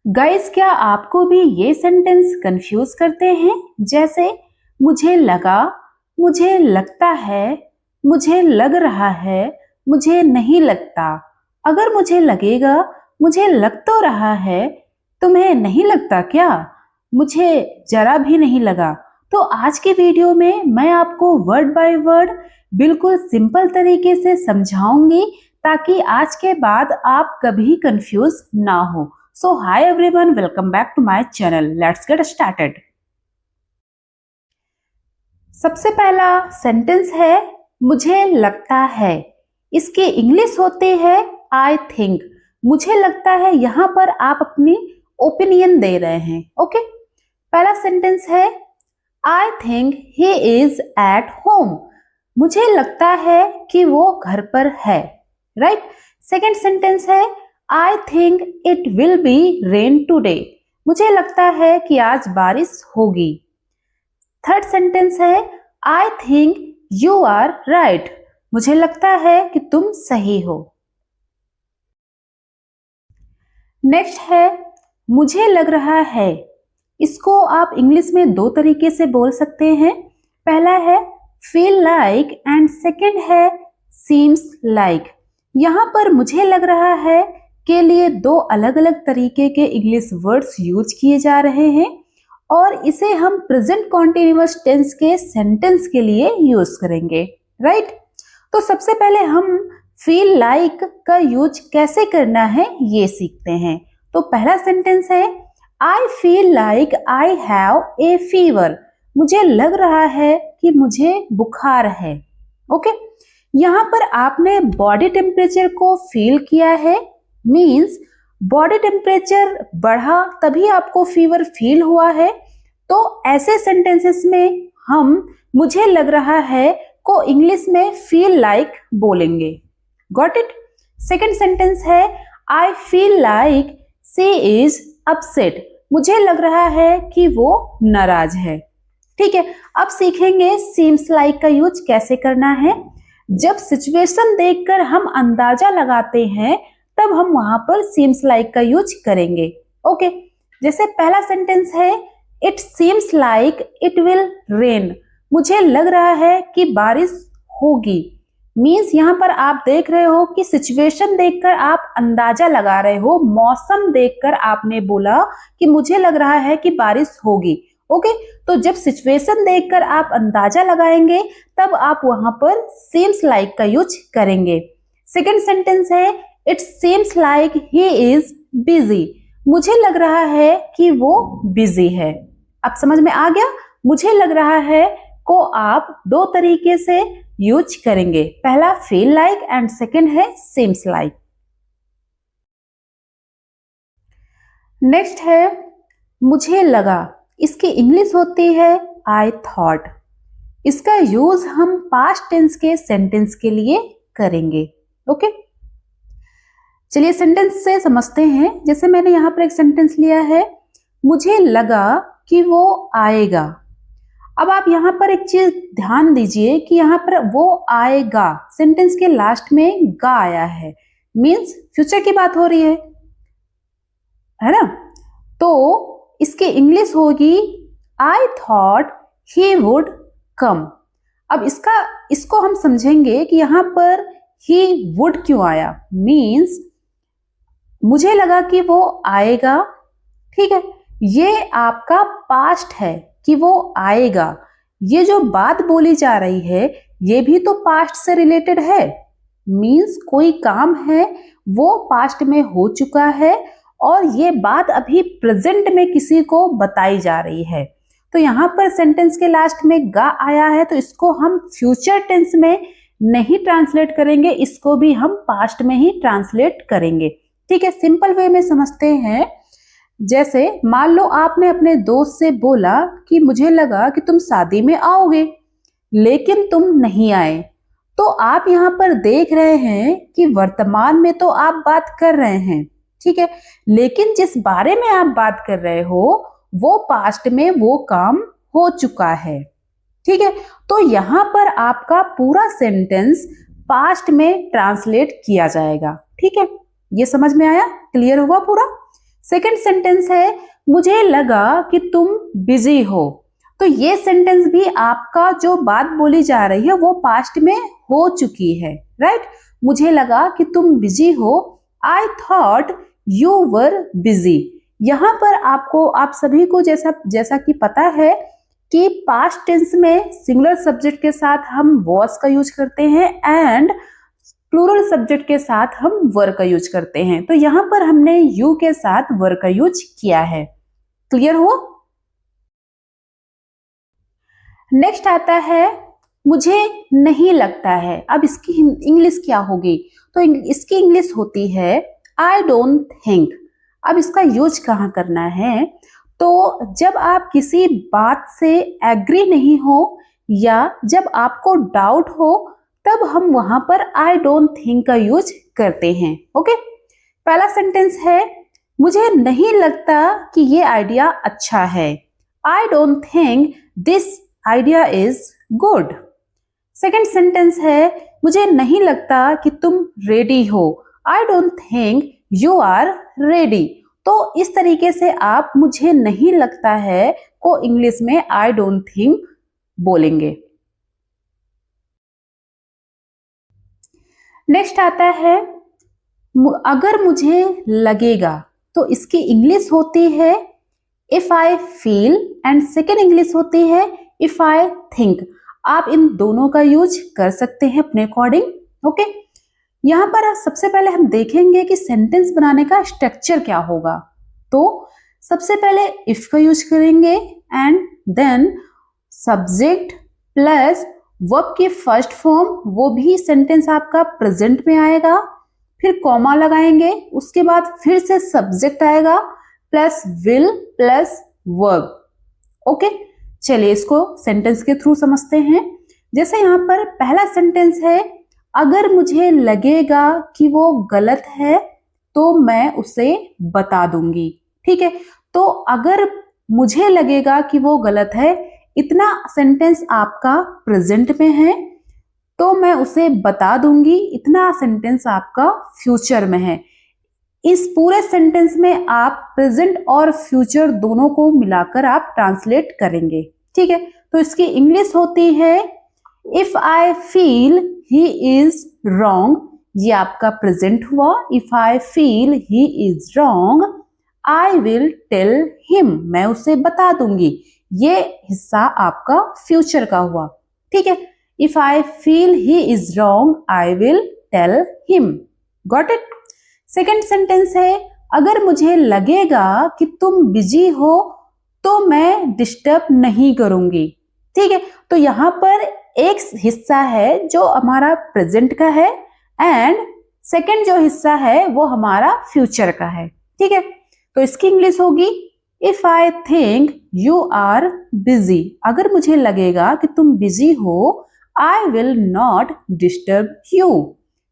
Guys, क्या आपको भी ये सेंटेंस कंफ्यूज करते हैं? जैसे मुझे लगा, मुझे लगता है, मुझे लग रहा है, मुझे नहीं लगता। अगर मुझे लगेगा, मुझे लग तो रहा है, तुम्हें नहीं लगता क्या? मुझे जरा भी नहीं लगा। तो आज की वीडियो में मैं आपको वर्ड बाय वर्ड बिल्कुल सिंपल तरीके से समझाऊंगी ताकि आज के बाद आप कभी कंफ्यूज ना हो। So hi everyone, welcome back to my channel. Let's get started. सबसे पहला सेंटेंस है मुझे लगता है। इसके इंग्लिश होती है आई थिंक। मुझे लगता है यहाँ पर आप अपनी ओपिनियन दे रहे हैं। ओके, पहला सेंटेंस है I think he is at home. मुझे लगता है कि वो घर पर है। राइट। सेकेंड सेंटेंस है I think it will be rain today. मुझे लगता है कि आज बारिश होगी। थर्ड सेंटेंस है I think you are right. मुझे लगता है कि तुम सही हो। नेक्स्ट है मुझे लग रहा है। इसको आप इंग्लिश में दो तरीके से बोल सकते हैं। पहला है feel like एंड सेकेंड है seems like। यहाँ पर मुझे लग रहा है के लिए दो अलग अलग तरीके के इंग्लिश वर्ड्स यूज किए जा रहे हैं और इसे हम प्रेजेंट कॉन्टिन्यूअस टेंस के सेंटेंस के लिए यूज करेंगे। राइट। तो सबसे पहले हम फील लाइक का यूज कैसे करना है ये सीखते हैं। तो पहला सेंटेंस है I feel like I have a fever. मुझे लग रहा है कि मुझे बुखार है। ओके, यहाँ पर आपने बॉडी टेम्परेचर को फील किया है, मीन्स बॉडी टेम्परेचर बढ़ा तभी आपको फीवर फील हुआ है। तो ऐसे सेंटेंसेस में हम मुझे लग रहा है को इंग्लिश में फील लाइक बोलेंगे। Got it. सेकेंड सेंटेंस है I feel like she is upset. मुझे लग रहा है कि वो नाराज है। ठीक है, अब सीखेंगे सीम्स लाइक का यूज कैसे करना है। जब सिचुएशन देखकर हम अंदाजा लगाते हैं तब हम वहां पर सीम्स लाइक का यूज करेंगे। ओके, जैसे पहला सेंटेंस है it seems like it will rain. मुझे लग रहा है कि बारिश होगी। मीन्स यहाँ पर आप देख रहे हो कि सिचुएशन देखकर आप अंदाजा लगा रहे हो। मौसम देखकर आपने बोला कि मुझे लग रहा है कि बारिश होगी। ओके, तो जब सिचुएशन देखकर आप अंदाजा लगाएंगे तब आप वहां पर सीम्स लाइक का यूज करेंगे। सेकेंड सेंटेंस है it seems like he is busy. मुझे लग रहा है कि वो बिजी है। अब समझ में आ गया। मुझे लग रहा है को आप दो तरीके से यूज करेंगे। पहला फील लाइक एंड सेकेंड है सीम्स लाइक। नेक्स्ट है मुझे लगा। इसकी इंग्लिश होती है आई थॉट। इसका यूज हम पास्ट टेंस के सेंटेंस के लिए करेंगे। ओके, चलिए सेंटेंस से समझते हैं। जैसे मैंने यहाँ पर एक सेंटेंस लिया है मुझे लगा कि वो आएगा। अब आप यहाँ पर एक चीज ध्यान दीजिए कि यहाँ पर वो आएगा सेंटेंस के लास्ट में गा आया है, मीन्स फ्यूचर की बात हो रही है ना। तो इसकी इंग्लिश होगी आई थॉट ही वुड कम। अब इसको हम समझेंगे कि यहाँ पर ही वुड क्यों आया। मीन्स मुझे लगा कि वो आएगा। ठीक है, ये आपका पास्ट है कि वो आएगा। ये जो बात बोली जा रही है ये भी तो पास्ट से रिलेटेड है। मीन्स कोई काम है वो पास्ट में हो चुका है और ये बात अभी प्रेजेंट में किसी को बताई जा रही है। तो यहाँ पर सेंटेंस के लास्ट में गा आया है तो इसको हम फ्यूचर टेंस में नहीं ट्रांसलेट करेंगे, इसको भी हम पास्ट में ही ट्रांसलेट करेंगे। ठीक है, सिंपल वे में समझते हैं। जैसे मान लो आपने अपने दोस्त से बोला कि मुझे लगा कि तुम शादी में आओगे लेकिन तुम नहीं आए। तो आप यहाँ पर देख रहे हैं कि वर्तमान में तो आप बात कर रहे हैं, ठीक है, लेकिन जिस बारे में आप बात कर रहे हो वो पास्ट में वो काम हो चुका है। ठीक है, तो यहाँ पर आपका पूरा सेंटेंस पास्ट में ट्रांसलेट किया जाएगा। ठीक है, ये समझ में आया? क्लियर हुआ पूरा? सेकंड सेंटेंस है मुझे लगा कि तुम बिजी हो। तो ये सेंटेंस भी आपका जो बात बोली जा रही है वो पास्ट में हो चुकी है, राइट। मुझे लगा कि तुम बिजी हो, I thought you were busy. यहाँ पर आप सभी को जैसा कि पता है कि पास्ट टेंस में सिंगुलर सब्जेक्ट के साथ हम वॉज का यूज करते हैं एंड प्लूरल सब्जेक्ट के साथ हम वर का यूज करते हैं। तो यहाँ पर हमने यू के साथ वर का यूज किया है। क्लियर हुआ? नेक्स्ट आता है मुझे नहीं लगता है। अब इसकी इंग्लिश क्या होगी? तो इसकी इंग्लिश होती है आई डोंट थिंक। अब इसका यूज कहाँ करना है? तो जब आप किसी बात से एग्री नहीं हो या जब आपको डाउट हो तब हम वहां पर आई डोंट थिंक का यूज करते हैं। ओके, पहला सेंटेंस है मुझे नहीं लगता कि ये आइडिया अच्छा है। I don't think this idea is good. Second sentence है मुझे नहीं लगता कि तुम रेडी हो। I don't think you are ready. तो इस तरीके से आप मुझे नहीं लगता है को इंग्लिश में आई डोंट थिंक बोलेंगे। नेक्स्ट आता है अगर मुझे लगेगा। तो इसकी इंग्लिश होती है if I feel and second English होती है इफ आई थिंक। आप इन दोनों का यूज कर सकते हैं अपने अकॉर्डिंग। ओके, यहाँ पर सबसे पहले हम देखेंगे कि सेंटेंस बनाने का स्ट्रक्चर क्या होगा। तो सबसे पहले इफ का यूज करेंगे and then subject plus verb की फर्स्ट फॉर्म, वो भी सेंटेंस आपका प्रेजेंट में आएगा, फिर कॉमा लगाएंगे, उसके बाद फिर से सब्जेक्ट आएगा plus will plus verb. Okay, चलिए इसको सेंटेंस के थ्रू समझते हैं। जैसे यहाँ पर पहला सेंटेंस है अगर मुझे लगेगा कि वो गलत है तो मैं उसे बता दूंगी। ठीक है, तो अगर मुझे लगेगा कि वो गलत है, इतना सेंटेंस आपका प्रेजेंट में है, तो मैं उसे बता दूंगी, इतना सेंटेंस आपका फ्यूचर में है। इस पूरे सेंटेंस में आप प्रेजेंट और फ्यूचर दोनों को मिलाकर आप ट्रांसलेट करेंगे। ठीक है, तो इसकी इंग्लिश होती है if I feel he is wrong. ये आपका प्रेजेंट हुआ। If I feel he is wrong I will tell him. मैं उसे बता दूंगी। ये हिस्सा आपका फ्यूचर का हुआ। ठीक है, if I feel he is wrong I will tell him. Got it? Second sentence है अगर मुझे लगेगा कि तुम बिजी हो तो मैं डिस्टर्ब नहीं करूंगी। ठीक है, तो यहां पर एक हिस्सा है जो हमारा प्रेजेंट का है एंड सेकेंड जो हिस्सा है वो हमारा फ्यूचर का है। ठीक है, तो इसकी इंग्लिश होगी if I think you are busy. अगर मुझे लगेगा कि तुम बिजी हो I will not disturb you.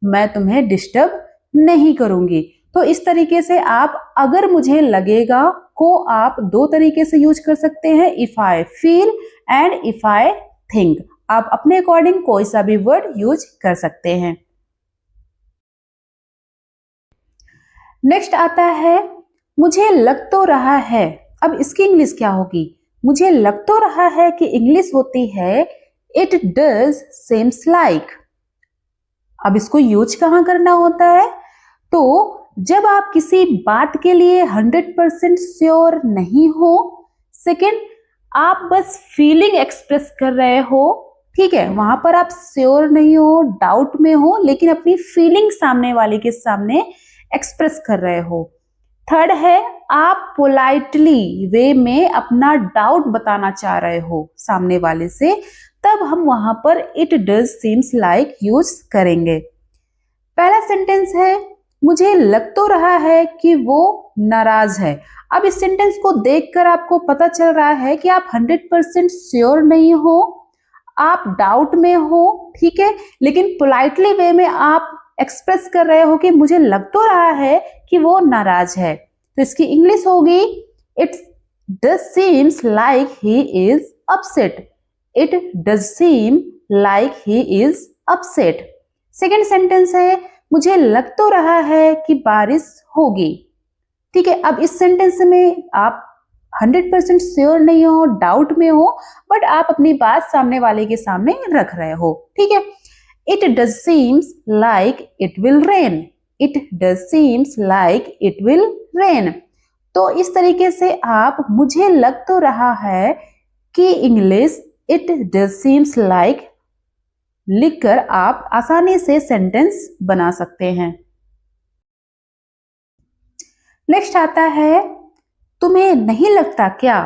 मैं तुम्हें डिस्टर्ब नहीं करूंगी। तो इस तरीके से आप अगर मुझे लगेगा को आप दो तरीके से यूज कर सकते हैं, if I feel and if I think. आप अपने अकॉर्डिंग कोई सा भी वर्ड यूज कर सकते हैं। नेक्स्ट आता है मुझे लग तो रहा है। अब इसकी इंग्लिश क्या होगी? मुझे लग तो रहा है कि इंग्लिश होती है इट डज सेम्स लाइक। अब इसको यूज कहां करना होता है? तो जब आप किसी बात के लिए 100% श्योर नहीं हो, सेकेंड आप बस फीलिंग एक्सप्रेस कर रहे हो, ठीक है, वहां पर आप श्योर नहीं हो, डाउट में हो, लेकिन अपनी फीलिंग सामने वाले के सामने एक्सप्रेस कर रहे हो। थर्ड है आप पोलाइटली वे में अपना डाउट बताना चाह रहे हो सामने वाले से, तब हम वहां पर it does seems like use करेंगे। पहला सेंटेंस है मुझे लग तो रहा है कि वो नाराज है। अब इस सेंटेंस को देखकर आपको पता चल रहा है कि आप 100% श्योर नहीं हो, आप डाउट में हो, ठीक है, लेकिन पोलाइटली वे में आप एक्सप्रेस कर रहे हो कि मुझे लग तो रहा है कि वो नाराज है। तो इसकी इंग्लिश होगी it does seems like he is upset. It does seem like he is upset. Second sentence है मुझे लग तो रहा है कि बारिश होगी। ठीक है, अब इस सेंटेंस में आप 100% श्योर नहीं हो, डाउट में हो, बट आप अपनी बात सामने वाले के सामने रख रहे हो। ठीक है, it does seems like it will rain, it does seems like it will rain. तो इस तरीके से आप मुझे लग तो रहा है कि English it does seems like लिखकर आप आसानी से सेंटेंस बना सकते हैं। नेक्स्ट आता है तुम्हें नहीं लगता क्या।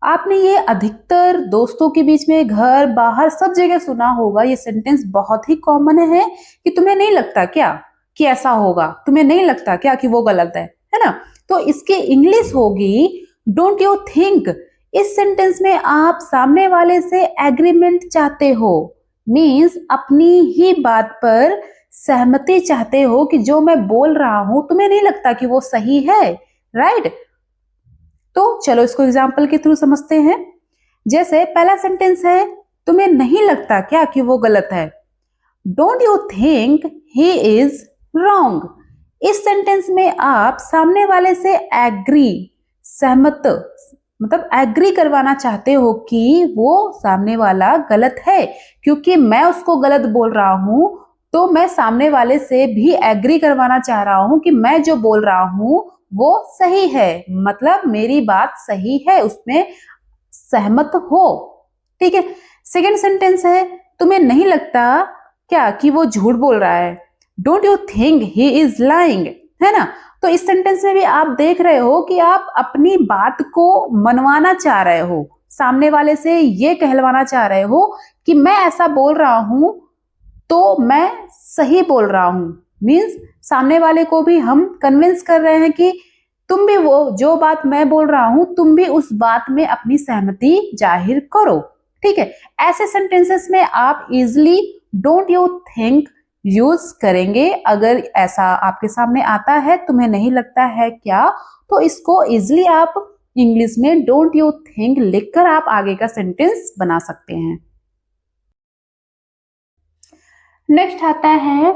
आपने ये अधिकतर दोस्तों के बीच में, घर बाहर सब जगह सुना होगा। ये सेंटेंस बहुत ही कॉमन है कि तुम्हें नहीं लगता क्या कि ऐसा होगा, तुम्हें नहीं लगता क्या कि वो गलत है ना। तो इसकी इंग्लिश होगी डोंट यू थिंक। इस सेंटेंस में आप सामने वाले से एग्रीमेंट चाहते हो, मीन्स अपनी ही बात पर सहमति चाहते हो कि जो मैं बोल रहा हूं तुम्हें नहीं लगता कि वो सही है, राइट। तो चलो इसको एग्जाम्पल के थ्रू समझते हैं। जैसे पहला सेंटेंस है तुम्हें नहीं लगता क्या कि वो गलत है। Don't you think he is wrong. इस सेंटेंस में आप सामने वाले से एग्री, सहमत मतलब एग्री करवाना चाहते हो कि वो सामने वाला गलत है। क्योंकि मैं उसको गलत बोल रहा हूं तो मैं सामने वाले से भी एग्री करवाना चाह रहा हूं कि मैं जो बोल रहा हूं वो सही है, मतलब मेरी बात सही है, उसमें सहमत हो। ठीक है, सेकेंड सेंटेंस है तुम्हें नहीं लगता क्या कि वो झूठ बोल रहा है। Don't you think he is lying, है ना। तो इस सेंटेंस में भी आप देख रहे हो कि आप अपनी बात को मनवाना चाह रहे हो, सामने वाले से ये कहलवाना चाह रहे हो कि मैं ऐसा बोल रहा हूं तो मैं सही बोल रहा हूं। मीन्स सामने वाले को भी हम कन्विंस कर रहे हैं कि तुम भी वो जो बात मैं बोल रहा हूं तुम भी उस बात में अपनी सहमति जाहिर करो। ठीक है, ऐसे सेंटेंसेस में आप easily don't you think use करेंगे। अगर ऐसा आपके सामने आता है तुम्हें नहीं लगता है क्या, तो इसको इजिली आप इंग्लिश में डोंट यू थिंक लिखकर आप आगे का सेंटेंस बना सकते हैं। नेक्स्ट आता है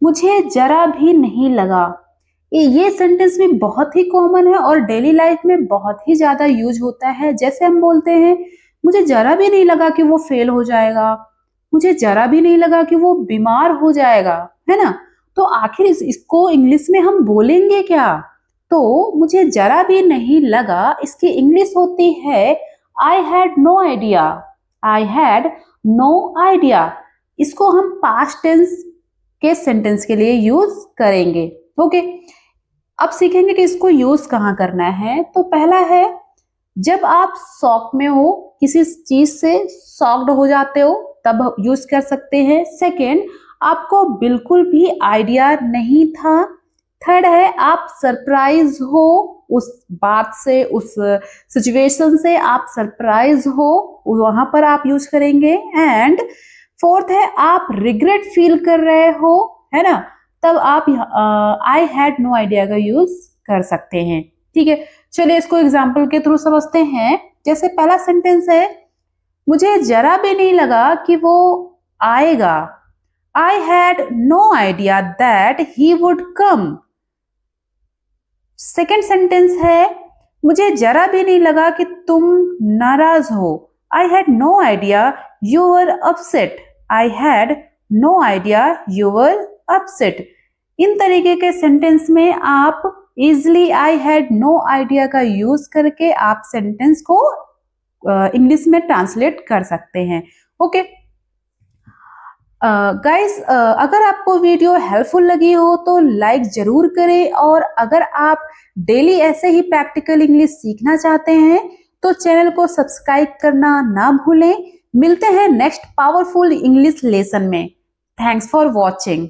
मुझे जरा भी नहीं लगा। ये सेंटेंस भी बहुत ही कॉमन है और डेली लाइफ में बहुत ही ज्यादा यूज होता है। जैसे हम बोलते हैं मुझे जरा भी नहीं लगा कि वो फेल हो जाएगा, मुझे जरा भी नहीं लगा कि वो बीमार हो जाएगा, है ना। तो आखिर इसको इंग्लिश में हम बोलेंगे क्या। तो मुझे जरा भी नहीं लगा, इसकी इंग्लिश होती है I had no idea, I had no idea. इसको हम पास्ट टेंस के सेंटेंस के लिए यूज करेंगे। ओके, अब सीखेंगे कि इसको यूज कहाँ करना है। तो पहला है जब आप शॉक में हो, किसी चीज से शॉक्ड हो जाते हो तब यूज कर सकते हैं। सेकेंड, आपको बिल्कुल भी आइडिया नहीं था। थर्ड है आप सरप्राइज हो उस बात से, उस सिचुएशन से आप सरप्राइज हो, वहां पर आप यूज करेंगे। एंड फोर्थ है आप रिग्रेट फील कर रहे हो, है ना, तब आप आई हैड नो आइडिया का यूज कर सकते हैं। ठीक है, चलिए इसको एग्जाम्पल के थ्रू समझते हैं। जैसे पहला सेंटेंस है मुझे जरा भी नहीं लगा कि वो आएगा, I had no idea that he would come. Second sentence है मुझे जरा भी नहीं लगा कि तुम नाराज हो, I had no idea you were upset, I had no idea you were upset. इन तरीके के सेंटेंस में आप easily I had no idea का यूज करके आप सेंटेंस को इंग्लिश में ट्रांसलेट कर सकते हैं। ओके गाइस, अगर आपको वीडियो हेल्पफुल लगी हो तो लाइक जरूर करें, और अगर आप डेली ऐसे ही प्रैक्टिकल इंग्लिश सीखना चाहते हैं तो चैनल को सब्सक्राइब करना ना भूलें। मिलते हैं नेक्स्ट पावरफुल इंग्लिश लेसन में। Thanks for watching.